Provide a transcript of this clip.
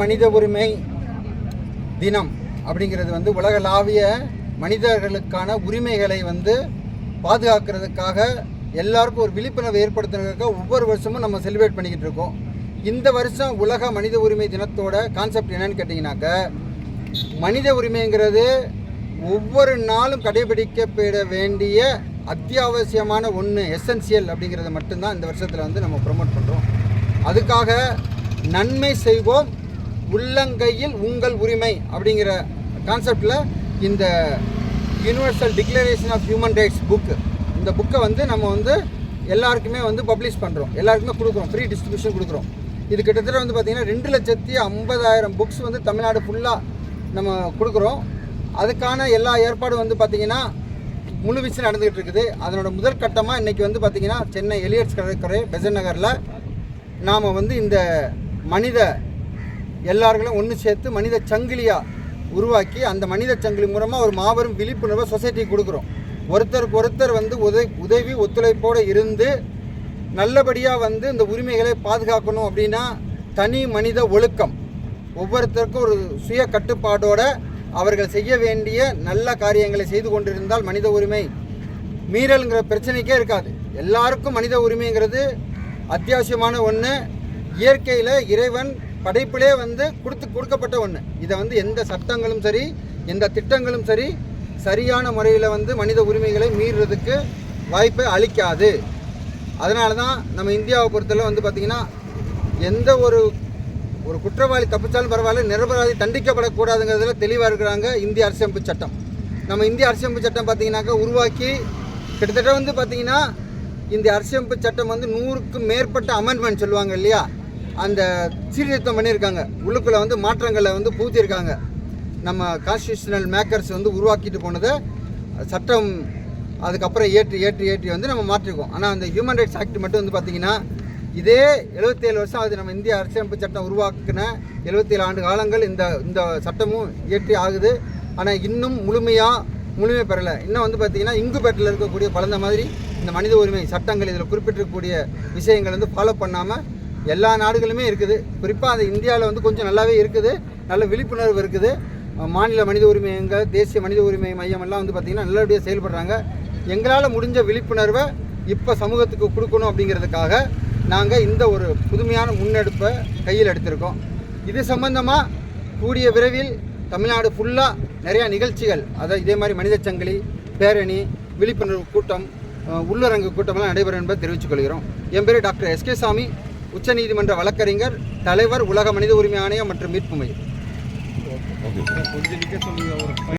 மனித உரிமை தினம் அப்படிங்கிறது வந்து உலகளாவிய மனிதர்களுக்கான உரிமைகளை வந்து பாதுகாக்கிறதுக்காக எல்லாருக்கும் ஒரு விழிப்புணர்வு ஏற்படுத்துறதுக்காக ஒவ்வொரு வருஷமும் நம்ம செலிப்ரேட் பண்ணிக்கிட்டு இருக்கோம். இந்த வருஷம் உலக மனித உரிமை தினத்தோட கான்செப்ட் என்னன்னு கேட்டிங்கனாக்க, மனித உரிமைங்கிறது ஒவ்வொரு நாளும் கடைபிடிக்கப்பட வேண்டிய அத்தியாவசியமான ஒன்று, எசென்சியல் அப்படிங்கிறத மட்டும்தான் இந்த வருஷத்தில் வந்து நம்ம ப்ரொமோட் பண்ணுறோம். அதுக்காக நன்மை செய்வோம் உள்ளங்கையில் உங்கள் உரிமை அப்படிங்கிற கான்செப்டில் இந்த universal declaration of human rights book, இந்த புக்கை வந்து நம்ம வந்து எல்லாருக்குமே வந்து பப்ளிஷ் பண்ணுறோம், எல்லாருக்குமே கொடுக்குறோம், ஃப்ரீ டிஸ்ட்ரிபியூஷன் கொடுக்குறோம். இது கிட்டத்தட்ட வந்து பார்த்திங்கன்னா 2,50,000 புக்ஸ் வந்து தமிழ்நாடு ஃபுல்லாக நம்ம கொடுக்குறோம். அதுக்கான எல்லா ஏற்பாடும் வந்து பார்த்திங்கன்னா முழு வீச்சு நடந்துகிட்டு இருக்குது. அதனோட முதல் கட்டமாக இன்றைக்கி வந்து பார்த்திங்கன்னா சென்னை எலியட்ஸ் கடற்கரை பெசன்ட் நகரில் நாம் வந்து இந்த மனித எல்லார்களும் ஒன்று சேர்த்து மனித சங்கிலியாக உருவாக்கி அந்த மனித சங்கிலி மூலமாக ஒரு மாபெரும் விழிப்புணர்வை சொசைட்டிக்கு கொடுக்குறோம். ஒருத்தருக்கு ஒருத்தர் வந்து உதவி ஒத்துழைப்போடு இருந்து நல்லபடியாக வந்து இந்த உரிமைகளை பாதுகாக்கணும். அப்படின்னா தனி மனித ஒழுக்கம், ஒவ்வொருத்தருக்கும் ஒரு சுய கட்டுப்பாடோடு அவர்கள் செய்ய வேண்டிய நல்ல காரியங்களை செய்து கொண்டிருந்தால் மனித உரிமை மீறல்ங்கிற பிரச்சனைக்கே இருக்காது. எல்லாருக்கும் மனித உரிமைங்கிறது அத்தியாவசியமான ஒன்று. இயற்கையில் இறைவன் படைப்பிலே வந்து கொடுக்கப்பட்ட ஒன்று. இதை வந்து எந்த சட்டங்களும் சரி, எந்த திட்டங்களும் சரி, சரியான முறையில் வந்து மனித உரிமைகளை மீறுறதுக்கு வாய்ப்பை அளிக்காது. அதனால தான் நம்ம இந்தியாவை பொறுத்தவரை வந்து பார்த்திங்கன்னா எந்த ஒரு குற்றவாளி தப்பிச்சாலும் பரவாயில்ல, நிரபராதி தண்டிக்கப்படக்கூடாதுங்கிறதுல தெளிவாக இருக்கிறாங்க இந்திய அரசியமைப்பு சட்டம். நம்ம இந்திய அரசியமைப்பு சட்டம் பார்த்திங்கனாக்கா உருவாக்கி கிட்டத்தட்ட வந்து பார்த்திங்கன்னா இந்த அரசியமைப்பு சட்டம் வந்து 100க்கும் மேற்பட்ட அமெண்ட்மெண்ட் சொல்லுவாங்க இல்லையா, அந்த சீர்திருத்தம் பண்ணியிருக்காங்க, உள்ளுக்குள்ளே வந்து மாற்றங்களை வந்து பூத்திருக்காங்க. நம்ம கான்ஸ்டியூஷனல் மேக்கர்ஸ் வந்து உருவாக்கிட்டு போனதை சட்டம் அதுக்கப்புறம் ஏற்றி வந்து நம்ம மாற்றிருக்கோம். ஆனால் அந்த ஹியூமன் ரைட்ஸ் ஆக்ட் மட்டும் வந்து பார்த்திங்கன்னா இதே 77 வருஷம் ஆகுது. நம்ம இந்திய அரசியமைப்பு சட்டம் உருவாக்கின 77 ஆண்டு காலங்கள் இந்த சட்டமும் இயற்றி ஆகுது. ஆனால் இன்னும் முழுமை பெறலை. இன்னும் வந்து பார்த்திங்கன்னா இங்குபேட்டில் இருக்கக்கூடிய குழந்தை மாதிரி இந்த மனித உரிமை சட்டங்கள் இதில் குறிப்பிட்டிருக்கக்கூடிய விஷயங்கள் வந்து ஃபாலோ பண்ணாமல் எல்லா நாடுகளுமே இருக்குது. குறிப்பாக அது இந்தியாவில் வந்து கொஞ்சம் நல்லாவே இருக்குது, நல்ல விழிப்புணர்வு இருக்குது. மாநில மனித உரிமைகள், தேசிய மனித உரிமை மையம் எல்லாம் வந்து பார்த்திங்கன்னா நல்லபடியாக செயல்படுறாங்க. எங்களால் முடிஞ்ச விழிப்புணர்வை இப்போ சமூகத்துக்கு கொடுக்கணும் அப்படிங்கிறதுக்காக நாங்கள் இந்த ஒரு புதுமையான முன்னெடுப்பை கையில் எடுத்திருக்கோம். இது சம்பந்தமாக கூடிய விரைவில் தமிழ்நாடு ஃபுல்லாக நிறையா நிகழ்ச்சிகள், அதாவது இதே மாதிரி மனித சங்கிலி, பேரணி, விழிப்புணர்வு கூட்டம், உள்ளரங்கு கூட்டமெல்லாம் நடைபெறும் என்பதை தெரிவித்துக் கொள்கிறோம். என் பேர் டாக்டர் எஸ்.கே. சாமி, உச்சநீதிமன்ற வழக்கறிஞர், தலைவர், உலக மனித உரிமை ஆணையம் மற்றும் மீட்பு மையம்.